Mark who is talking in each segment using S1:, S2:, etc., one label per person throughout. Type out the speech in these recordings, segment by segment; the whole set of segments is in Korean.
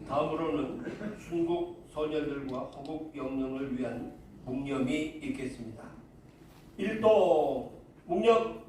S1: 다음으로는 순국 소녀들과 호국 영령을 위한 묵념이 있겠습니다. 1도 묵념.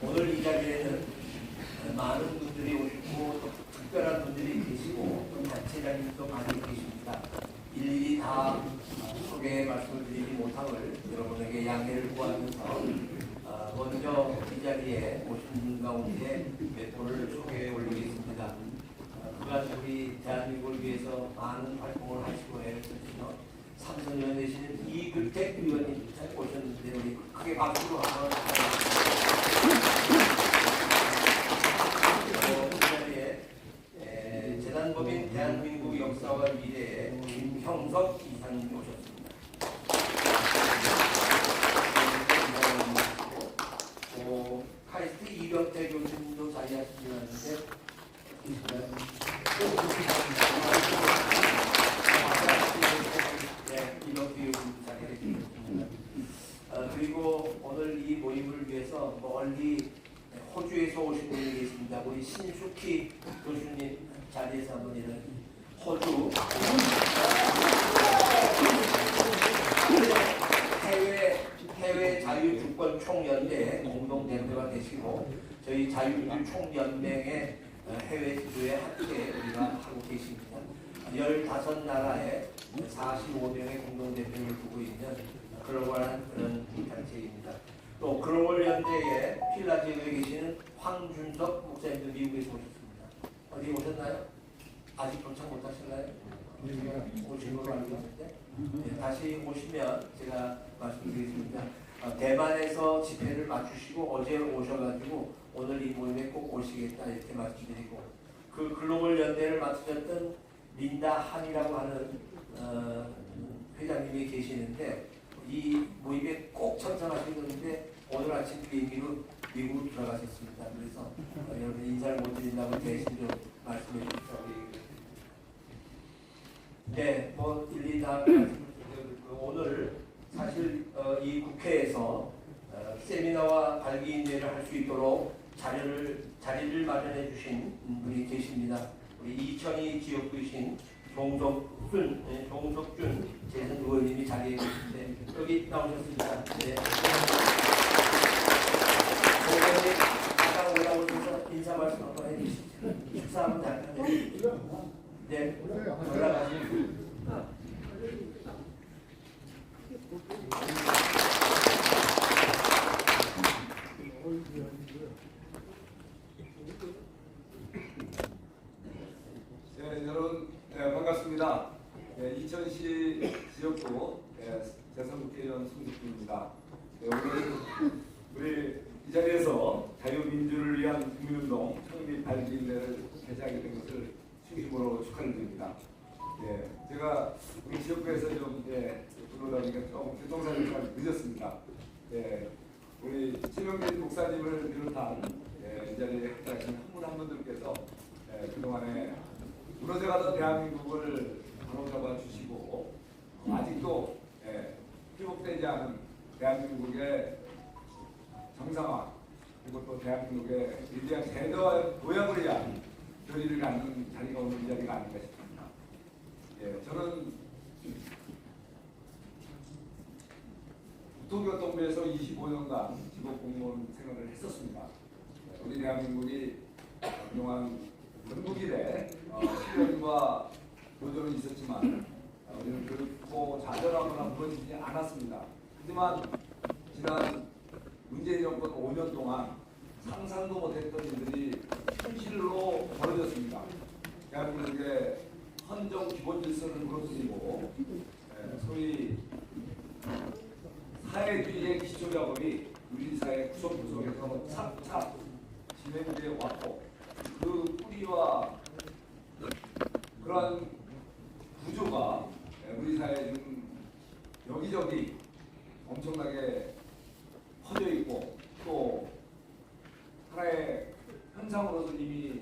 S1: 오늘 이 자리에는 많은 분들이 오시고 또 특별한 분들이 계시고 또 단체장님도 많이 계십니다. 일일이 다 소개 말씀을 드리지 못함을 여러분에게 양해를 구하면서 먼저 이 자리에 오신 분 가운데 몇 분을 소개해 올리겠습니다. 그간 우리 대한민국을 위해서 많은 활동을 하시고 애를 쓰시며 삼선위원 되시는 이규택 의원님 오셨는데 우리 크게 박수로 한번 이 자리에 재단법인 대한민국 역사와 미래의 김형석 이사님이 오셨습니다. 카이스트 이병태 교수님도 자리하시기 하는데 그리고 오늘 이 모임을 위해서 멀리 호주에서 오신 분이 계십니다. 우리 신숙희 교수님 자리에서 한번 이런 호주 해외 자유주권 총연대 공동 대표가 되시고 저희 자유주의 총연맹의 해외 지도에 함께 우리가 하고 계십니다. 15나라에 45명의 공동대표를 두고 있는 글로벌한 그런 단체입니다. 또 글로벌 연대의 필라델피아에 계시는 황준석 목사님도 미국에서 오셨습니다. 어디 오셨나요? 아직 도착 못하셨나요? 오신 걸로 알고 있는데 다시 오시면 제가 말씀드리겠습니다. 대만에서 집회를 마치시고 어제 오셔가지고 오늘 이 모임에 꼭 오시겠다 이렇게 말씀드리고 그 글로벌 연대를 맡으셨던 린다 한이라고 하는 회장님이 계시는데 이 모임에 꼭 참석하시는데 오늘 아침 비행기로 미국으로 들어가셨습니다. 그래서 여러분 인사를 못 드린다고 대신 좀 말씀해 주십시오. 네, 뭐 일일이 다 오늘 사실 이 국회에서 세미나와 발기인회를 할 수 있도록 자리를 마련해 주신 분이 계십니다. 우리 이천희 지역구이신 종석준 재선 의원님이 자리에 계신데 여기 나오셨습니다. 네. 고객님 잠깐 올라오셔서 인사 말씀 한번 해주시죠. 축사 한번 잠깐 해주시죠. 네, 올라가시죠.
S2: 네, 여러분 반갑습니다. 이천시 지역구 제3국회의원 송직구입니다. 오늘 우리 이 자리에서 자유민주를 위한 국민운동 창립 8기인회를 개최하게 된 것을 진심으로 축하를 드립니다. 제가 우리 지역구에서 좀 불러다니까 좀 교통사정이 좀 늦었습니다. 우리 최명진 목사님을 비롯한 이 자리에 합작하신 한 분 한 분들께서 그동안에 무너져가던 대한민국을 바로잡아 주시고 아직도 회복되지 않은 대한민국의 정상화 그리고 또 대한민국의 위대한 제도와 도약을 위한 결의를 갖는 자리가 오늘 이 자리가 아닌가 싶습니다. 저는 국토교통부에서 25년간 직업공무원 생활을 했었습니다. 우리 대한민국이 그동안 전국일에 시련과 도전은 있었지만 우리는 결코 좌절하거나 무너지지 않았습니다. 하지만 지난 문재인 정권 5년 동안 상상도 못했던 일들이 현실로 벌어졌습니다. 대한민국의 헌정 기본 질서를 무너뜨리고 소위 사회주의의 기초 작업이 우리 사회 구석구석에서 착착 진행되어 왔고 그 뿌리와 그러한 구조가 우리 사회에 지금 여기저기 엄청나게 퍼져 있고 또 하나의 현상으로서 이미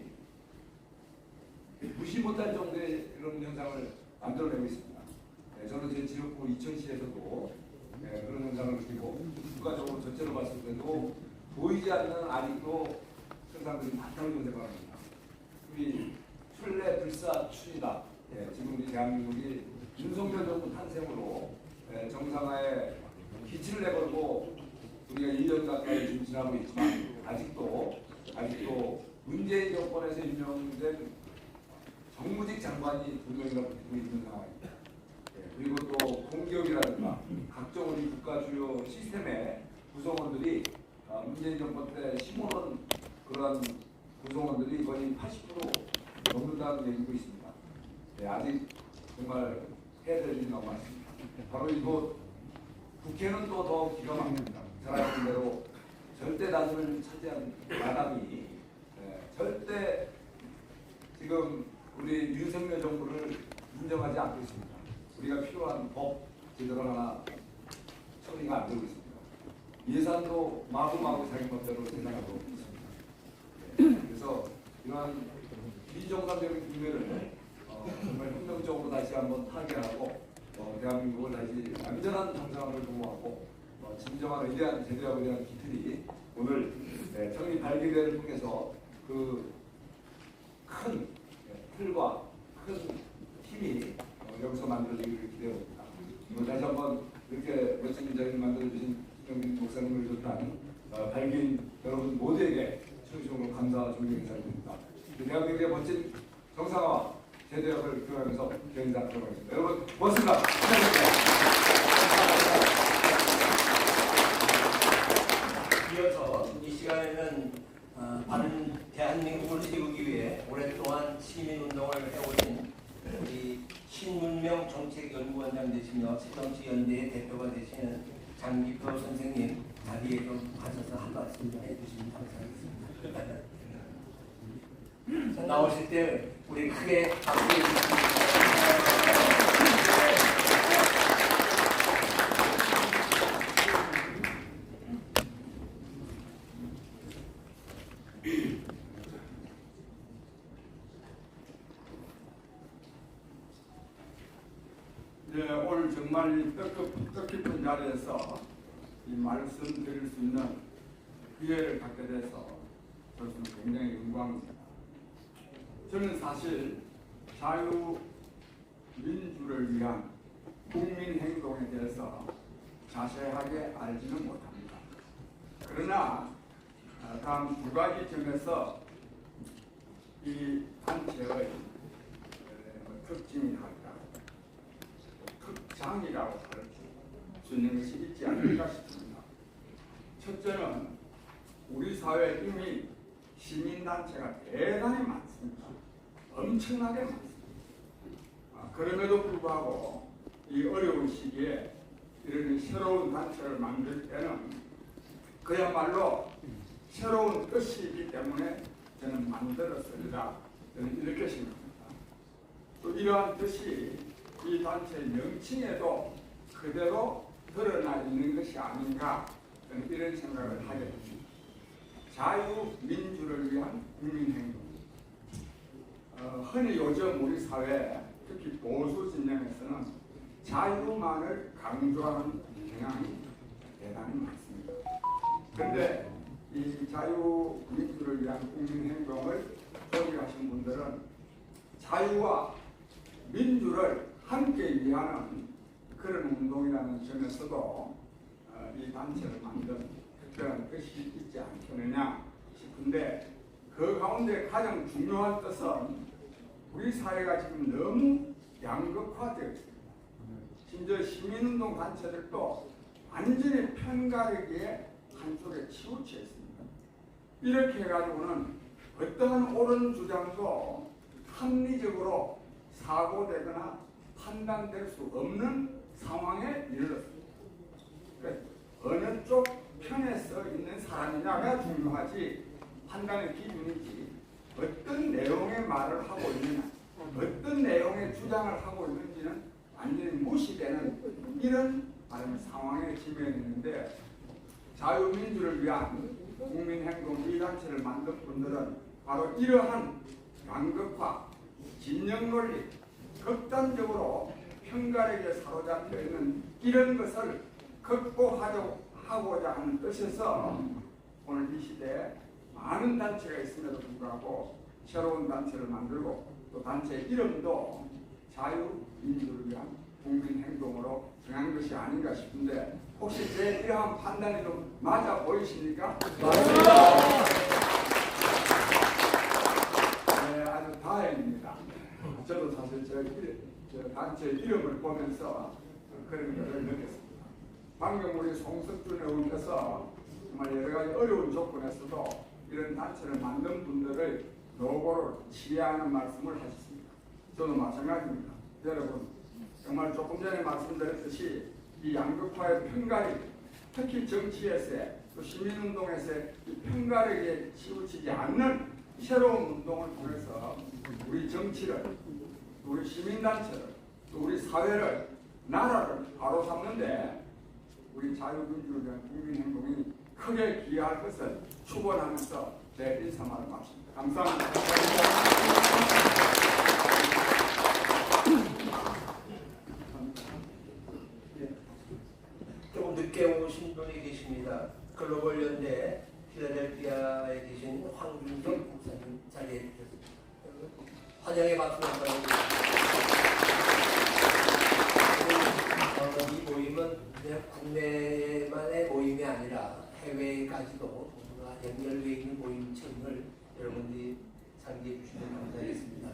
S2: 무시 못할 정도의 이런 현상을 만들어내고 있습니다. 저는 제 지역구 이천시에서도 그런 현상을 느끼고 국가적으로 전체로 봤을 때도 보이지 않는 아직도 현상들이 많다고 생각합니다. 우리 출래 불사 춘이다. 지금 우리 대한민국이 윤석열 정부 탄생으로 정상화에 기치를 내걸고 우리가 1년 가까이 지금 지나고 있지만 아직도 문재인 정권에서 임명된 정무직 장관이 2명이나 붙고 있는 상황입니다. 그리고 또 공기업이라든가 각종 우리 국가 주요 시스템의 구성원들이 문재인 정권 때 심어놓은 그런 구성원들이 거의 80% 넘는다는 얘기도 있습니다. 아직 정말 해야 될 일이 너무 많습니다. 바로 이곳 국회는 또 더 기가 막힙니다. 잘 아시는 대로 절대 다수를 차지한 야당이 절대 지금 우리 윤석열 정부를 인정하지 않고 있습니다. 우리가 필요한 법 제대로 하나 처리가 안 되고 있습니다. 예산도 마구마구 자기 멋대로 생각하고 있습니다. 그래서 이러한 비정상적인 국면을 정말 혁명적으로 다시 한번 타개하고 대한민국을 다시 안전한 정상화를 도모하고 진정한 위대한 제도화에 대한 기틀이 오늘 청리 발기대를 통해서 그 큰 틀과 큰 힘이 여기서 만들어지기를 기대합니다. 오늘 다시 한번 이렇게 멋진 자리를 만들어주신 김영민 목사님을 비롯한 발기인 여러분 모두에게衷심으로 감사와 존경 인사드립니다. 대한민국의 멋진 정상화 제도역을 표현하면서 개인사 들어가겠습니다. 여러분 고맙습니다.
S1: 이어서 이 시간에는 바른 대한민국을 세우기 위해 오랫동안 시민운동을 해오신 우리 신문명 정책연구원장 되시며 새정치연대의 대표가 되시는 장기표 선생님 자리에 좀 가셔서 한 말씀 좀 해주시면 감사하겠습니다. 나오실 때 우리 크게 박수해 주시기
S3: 오늘 정말 이 뜻깊은 자리에서 이 말씀 드릴 수 있는 기회를 갖게 돼서 저는 굉장히 영광입니다. 저는 사실 자유민주를 위한 국민행동에 대해서 자세하게 알지는 못합니다. 그러나 다음 두 가지 점에서 이 단체의 특징이랄까 특장이라고 할 수 있는 것이 있지 않을까 싶습니다. 첫째는 우리 사회에 이미 시민단체가 대단히 많습니다. 엄청나게 많습니다. 그럼에도 불구하고 이 어려운 시기에 이런 새로운 단체를 만들 때는 그야말로 새로운 뜻이 있기 때문에 저는 만들었습니다. 저는 이렇게 생각합니다. 또 이러한 뜻이 이 단체의 명칭에도 그대로 드러나 있는 것이 아닌가 저는 이런 생각을 하게 됩니다. 자유민주를 위한 국민행동. 흔히 요즘 우리 사회 특히 보수 진영에서는 자유만을 강조하는 경향이 대단히 많습니다. 그런데 이 자유민주를 위한 국민행동을 소개하신 분들은 자유와 민주를 함께 위하는 그런 운동이라는 점에서도 이 단체를 만든 특별한 뜻이 있지 않겠느냐 싶은데 그 가운데 가장 중요한 뜻은 우리 사회가 지금 너무 양극화되어 있습니다. 심지어 시민운동 단체들도 완전히 편가르기에 한쪽에 치우쳐 있습니다. 이렇게 해가지고는 어떠한 옳은 주장도 합리적으로 사고되거나 판단될 수 없는 상황에 이르렀습니다. 어느 쪽 편에 서 있는 사람이냐가 중요하지 판단의 기준이지 어떤 내용의 말을 하고 있느냐 어떤 내용의 주장을 하고 있는지는 완전히 무시되는 이런 상황에 지면있는데 자유민주를 위한 국민행동 이 단체를 만든 분들은 바로 이러한 양극화, 진영논리, 극단적으로 편가르게 사로잡혀 있는 이런 것을 극복하고자 하는 뜻에서 오늘 이 시대에 많은 단체가 있음에도 불구하고 새로운 단체를 만들고 또 단체 이름도 자유민주를 위한 국민행동으로 정한 것이 아닌가 싶은데 혹시 제 이러한 판단이 좀 맞아 보이십니까?
S1: 맞습니다.
S3: 네, 아주 다행입니다. 저도 사실 저 단체 이름을 보면서 그런 것을 느꼈습니다. 방금 우리 송석준 의원께서 정말 여러 가지 어려운 조건에서도 이런 단체를 만든 분들의 노고를 지휘하는 말씀을 하셨습니다. 저도 마찬가지입니다. 여러분 정말 조금 전에 말씀드렸듯이 이 양극화의 편가르기 특히 정치에서의 또 시민운동에서의 이 편가르기에 치우치지 않는 새로운 운동을 통해서 우리 정치를 우리 시민단체를 또 우리 사회를 나라를 바로 삼는데 우리 자유민주를 위한 국민행동이 크게 기여할 것을 축원하면서 제 인사말을 마칩니다. 감사합니다.
S1: 조금 늦게 오신 분이 계십니다. 글로벌 연대 필라델피아에 계신 황준석 목사님 자리해 주셨습니다. 환영의 박수 한번 해주십시오. 이 모임은 그냥 국내만의 모임이 아니라 해외까지도 모두가 연결되어 있는 모임처럼을 여러분들이 상기해 주시면 감사하겠습니다.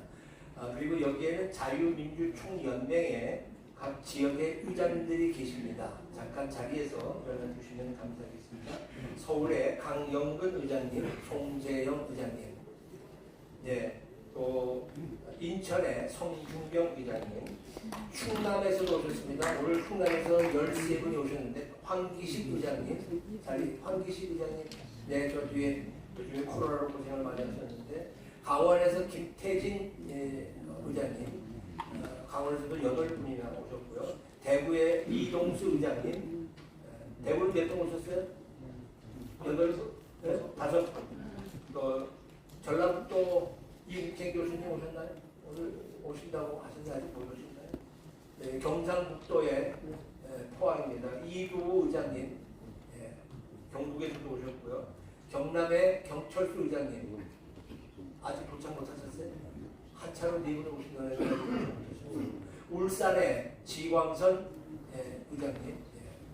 S1: 그리고 여기에는 자유민주총연맹의 각 지역의 의장들이 계십니다. 잠깐 자리에서 일어나 주시면 감사하겠습니다. 서울의 강영근 의장님, 송재영 의장님, 네, 또 인천의 송중병 의장님, 충남에서도 오셨습니다. 오늘 충남에서 13분이 오셨는데 황기식 의장님, 자리 황기식 의장님, 네, 저 뒤에 요즘에 코로나로 고생을 많이 하셨는데 강원에서 김태진 의장님, 강원에서도 8분이나 오셨고요. 대구의 이동수 의장님, 대구는 몇 분 오셨어요? 8분? 네? 5분. 또 전라북도 이국행 교수님 오셨나요? 오늘 오신다고 하셨는데 아직 못 오셨나요? 네, 경상북도의 포항입니다. 이두호 의장님, 경북에서도 오셨고요. 경남의 경철수 의장님, 아직 도착 못하셨어요? 한차로 4분 오신 거예요. 울산의 지광선 의장님,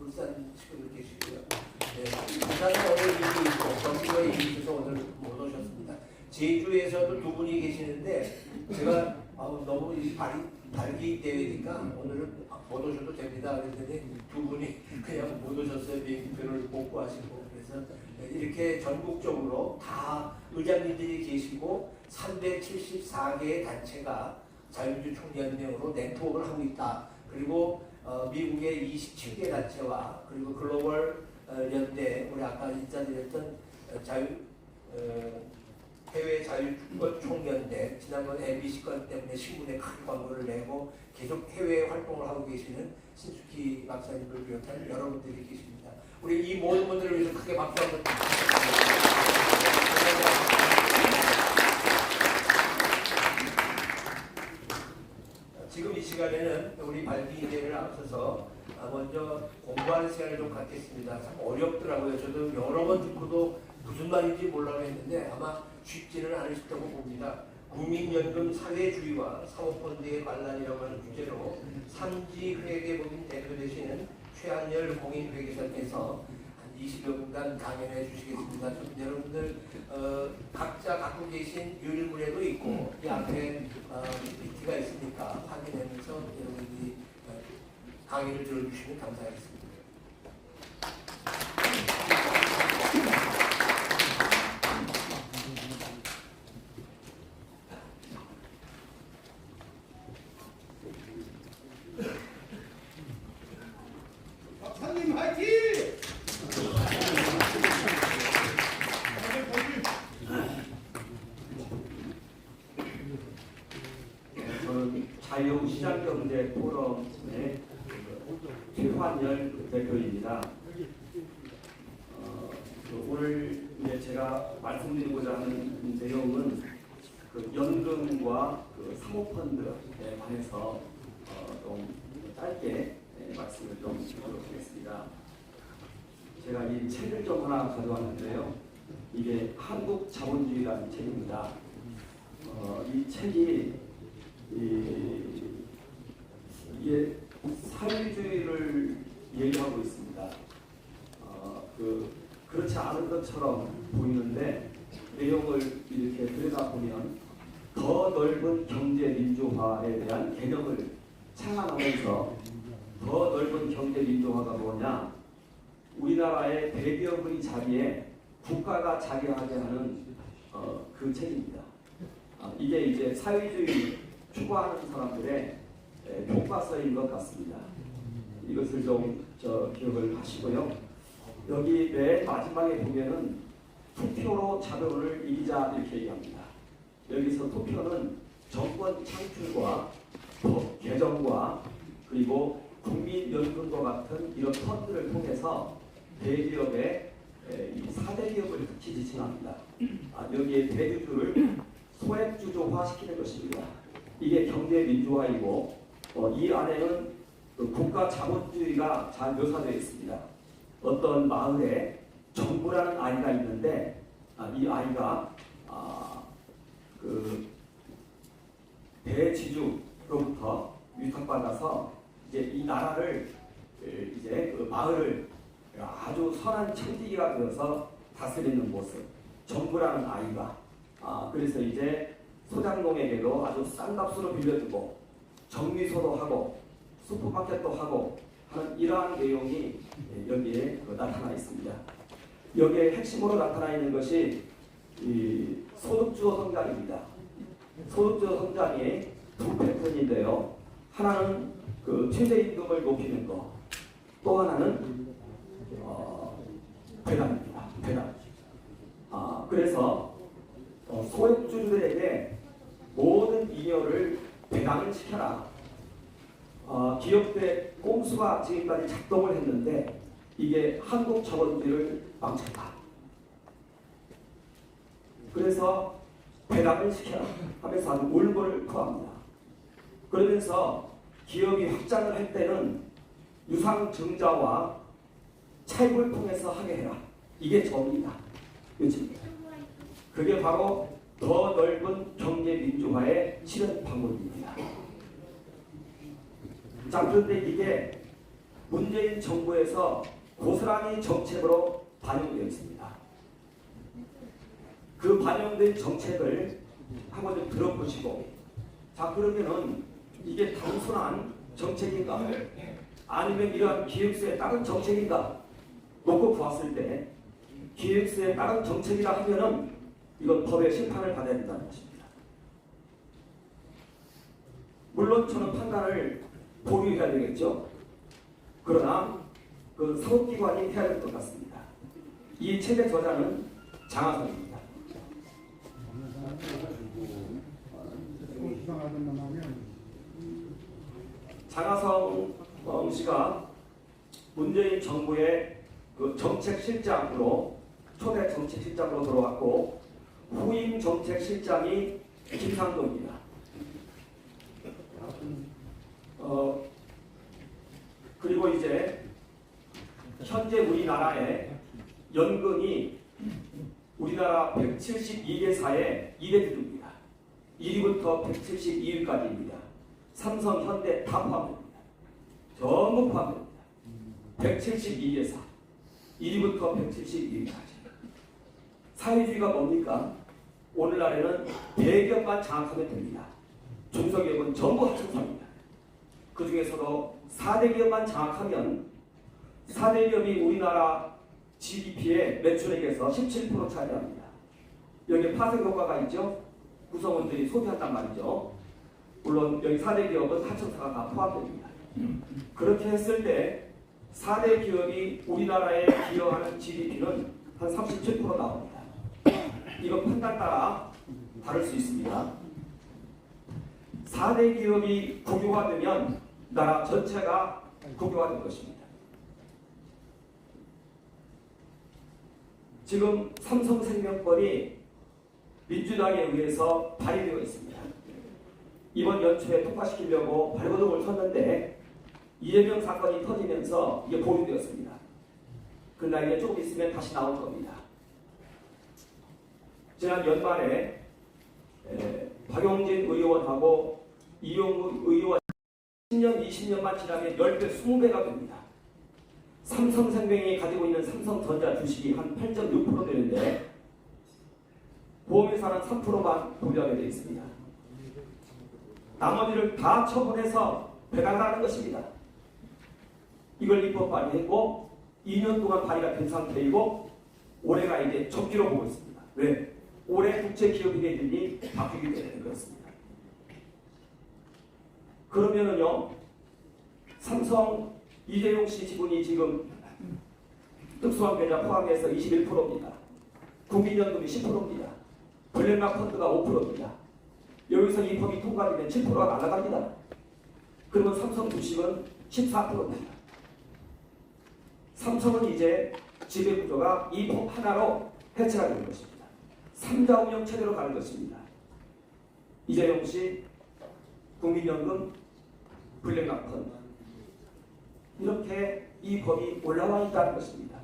S1: 울산 친구들 계시고요. 네, 부산에 오늘 일이 있고 경기도에 일이 있어서 오늘 못 오셨습니다. 제주에서도 두 분이 계시는데 제가 너무 이 발기 대회니까 오늘은 못 오셔도 됩니다. 그랬더니 두 분이 그냥 못 오셨어요. 비행기표를 못 구하시고. 그래서 이렇게 전국적으로 다 의장님들이 계시고 374개의 단체가 자유민주 총연맹으로 네트워크를 하고 있다. 그리고 미국의 27개 단체와 그리고 글로벌 연대, 우리 아까 인사드렸던 해외 자유주권 총연대, 지난번 MBC 건 때문에 신문에 큰 광고를 내고 계속 해외 활동을 하고 계시는 신숙희 박사님을 비롯한 여러분들이 계십니다. 우리 이 모든 분들을 위해서 크게 박수 한번 지금 이 시간에는 우리 발기대회를 앞서서 먼저 공부하는 시간을 좀 갖겠습니다. 참 어렵더라고요. 저도 여러 번 듣고도 무슨 말인지 몰라고 했는데 아마 쉽지는 않으실 거고 봅니다. 국민연금 사회주의와 사모펀드의 반란이라고 하는 주제로 삼지회계법인 대표되시는 최한열 공인회계사께서 한 20여 분간 강연해 주시겠습니다. 좀 여러분들 각자 갖고 계신 유일문에도 있고 이 앞에 PPT가 있으니까 확인하면서 여러분들이 강의를 들어주시면 감사하겠습니다.
S4: 박사님 화이팅!
S5: 저는 자유시장경제 포럼의 최환열 대표입니다. 오늘 이제 제가 말씀드리고자 하는 내용은 그 연금과 그 사모펀드에 관해서 좀 짧게 말씀을 좀 드리도록 하겠습니다. 제가 이 책을 좀 하나 가져왔는데요. 이게 한국 자본주의라는 책입니다. 이 책이 이게 사회주의를 얘기하고 있습니다. 그렇지 않은 것처럼 보이는데 내용을 이렇게 들여다보면 더 넓은 경제 민주화에 대한 개념을 창안하면서 더 넓은 경제 민주화가 뭐냐? 우리나라의 대기업의 자리에 국가가 자리하게 하는 그 책입니다. 이게 이제 사회주의 추구하는 사람들의 교과서인 것 같습니다. 이것을 좀 기억을 하시고요. 여기 맨 마지막에 보면은 투표로 자본을 이기자 이렇게 얘기합니다. 여기서 투표는 정권 창출과 법 개정과 그리고 국민연금과 같은 이런 펀드를 통해서 대기업의 이 4대 기업을 특히 지칭합니다. 여기에 대주주를 소액주주화 시키는 것입니다. 이게 경제 민주화이고 이 안에는 그 국가 자본주의가 잘 묘사되어 있습니다. 어떤 마을에 정부라는 아이가 있는데 이 아이가 그 대지주로부터 위탁받아서 이제 이 나라를 이제 그 마을을 아주 선한 청지기가 되어서 다스리는 모습. 정부라는 아이가 그래서 이제 소장농에게도 아주 싼 값으로 빌려주고 정미소도 하고 슈퍼마켓도 하고 하는 이러한 내용이 여기에 나타나 있습니다. 여기에 핵심으로 나타나 있는 것이 이 소득주도 성장입니다. 소득주도 성장이 두 패턴인데요. 하나는 그 최저임금을 높이는 거, 또 하나는 배당입니다. 배당. 그래서 소액주주들에게 모든 잉여를 배당을 시켜라. 기업들의 꼼수가 지금까지 작동을 했는데 이게 한국 자본주의를 망쳤다. 그래서 배당을 시켜라 하면서 아주 울분을 토합니다. 그러면서 기업이 확장을 할 때는 유상증자와 차입을 통해서 하게 해라. 이게 정의다. 요즘입니다. 그게 바로 더 넓은 경제 민주화의 실현 방법입니다. 자, 그런데 이게 문재인 정부에서 고스란히 정책으로 반영되어 있습니다. 그 반영된 정책을 한번 좀 들어보시고, 자, 그러면은 이게 단순한 정책인가? 아니면 이러한 기획서에 따른 정책인가? 놓고 보았을 때 기획서에 따른 정책이라 하면은 이건 법의 심판을 받아야 된다는 것입니다. 물론 저는 판단을 보류해야 되겠죠. 그러나 그 사법기관이 해야 될 것 같습니다. 이 책의 저자는 장하성입니다. 장하성 씨가 문재인 정부의 그 정책실장으로 초대 정책실장으로 들어왔고, 후임 정책실장이 김상도입니다. 그리고 이제 현재 우리나라의 연근이 우리나라 172개사의 2대주주입니다. 1위부터 172위까지입니다. 삼성, 현대 다 포함됩니다. 전부 포함됩니다. 172개사 1위부터 172위까지. 사회주의가 뭡니까? 오늘날에는 대기업만 장악하면 됩니다. 중소기업은 전부 하청사입니다. 그 중에서도 4대 기업만 장악하면 4대 기업이 우리나라 GDP의 매출액에서 17% 차지합니다. 여기에 파생 효과가 있죠. 구성원들이 소비한단 말이죠. 물론 여기 4대 기업은 하청사가 다 포함됩니다. 그렇게 했을 때 4대 기업이 우리나라에 기여하는 GDP는 한 37% 나옵니다. 이거 판단 따라 다를 수 있습니다. 4대 기업이 국유화되면 나라 전체가 국유화될 것입니다. 지금 삼성생명권이 민주당에 의해서 발의되어 있습니다. 이번 연초에 통과시키려고 발버둥을 쳤는데 이재명 사건이 터지면서 이게 보류되었습니다. 그러나 이게 조금 있으면 다시 나올 겁니다. 지난 연말에 박용진 의원하고 이용우 의원 10년, 20년만 지나면 10배, 20배가 됩니다. 삼성생명이 가지고 있는 삼성전자 주식이 한 8.6% 되는데 보험회사는 3%만 보유하게 되어 있습니다. 나머지를 다 처분해서 배당하는 것입니다. 이걸 입법 발의했고 2년 동안 발의가 된 상태이고 올해가 이제 적기로 보고 있습니다. 왜? 올해 국제기업인들이 바뀌기 때문에 그렇습니다. 그러면은요, 삼성 이재용 씨 지분이 지금 특수한 계좌 포함해서 21%입니다. 국민연금이 10%입니다. 블랙락 펀드가 5%입니다. 여기서 이 법이 통과되면 7%가 날아갑니다. 그러면 삼성 주식은 14%입니다. 삼성은 이제 지배구조가 이 법 하나로 해체가 되는 것입니다. 3자 운영 체제로 가는 것입니다. 이재용 씨, 국민연금, 블랙락 펀드. 이렇게 이 법이 올라와 있다는 것입니다.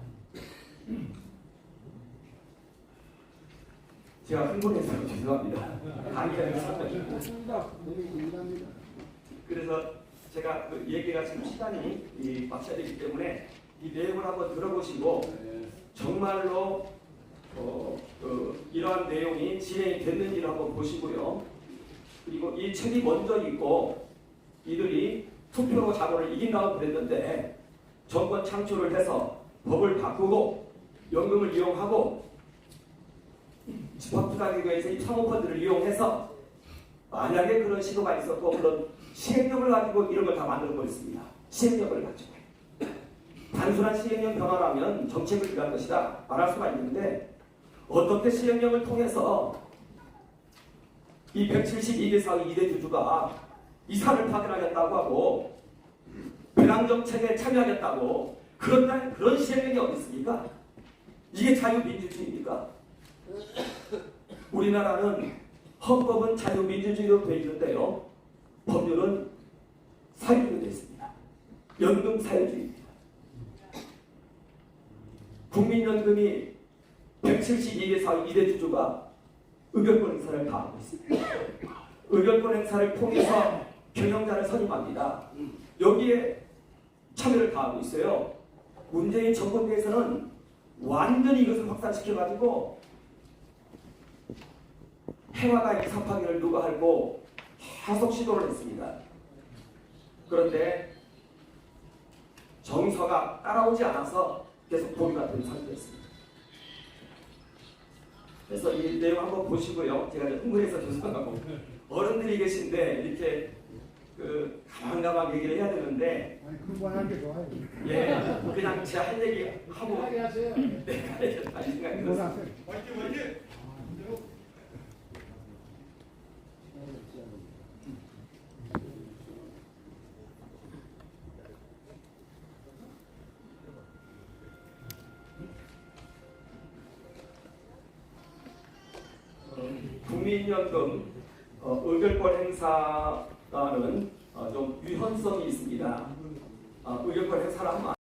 S5: 제가 흥분해서 죄송합니다. 강의를 했습니다. 그래서 제가 그 얘기가 지금 시간이 맞춰야 되기 때문에 이 내용을 한번 들어보시고 정말로 이러한 내용이 진행이 됐는지를 한번 보시고요. 그리고 이 책이 먼저 있고 이들이 투표로 자본을 이긴다고 그랬는데 정권 창출을 해서 법을 바꾸고 연금을 이용하고 집합투자기구에서 이 사모펀드를 이용해서 만약에 그런 시도가 있었고 그런 시행령을 가지고 이런 걸 다 만들어 버렸습니다. 시행령을 가지고. 단순한 시행령 변화라면 정책을 위한 것이다 말할 수가 있는데 어떻게 시행령을 통해서 이 172개사의 2대주주가 이사를 파견하겠다고 하고 배당정책에 참여하겠다고 그런 시행령이 어디 있습니까? 이게 자유민주주의입니까? 우리나라는 헌법은 자유민주주의로 되어 있는데요. 법률은 사유주의로 되어 있습니다. 연금 사유주의입니다. 국민연금이 172개사의 2대주주가 의결권 행사를 다 하고 있습니다. 의결권 행사를 통해서 경영자를 선임합니다. 여기에 참여를 다하고 있어요. 문재인 정권에서는 완전히 이것을 확산시켜가지고 해와가 이사파기를 누가 할고 계속 시도를 했습니다. 그런데 정서가 따라오지 않아서 계속 고리가 된 상태였습니다. 그래서 이 내용 한번 보시고요. 제가 흥분해서 죄송하고 어른들이 계신데 이렇게 가만가만 얘기를 해야 되는데
S4: 아니 그만한 게 좋아요.
S5: 예 그냥 제 할 얘기 하고
S4: 편하게 하세요.
S5: 내가 할 생각이 들었어요.
S4: 하세요.
S3: 화이팅 화이팅.
S5: 국민연금 의결권 행사는 좀 위헌성이 있습니다. 의결권 행사를 하면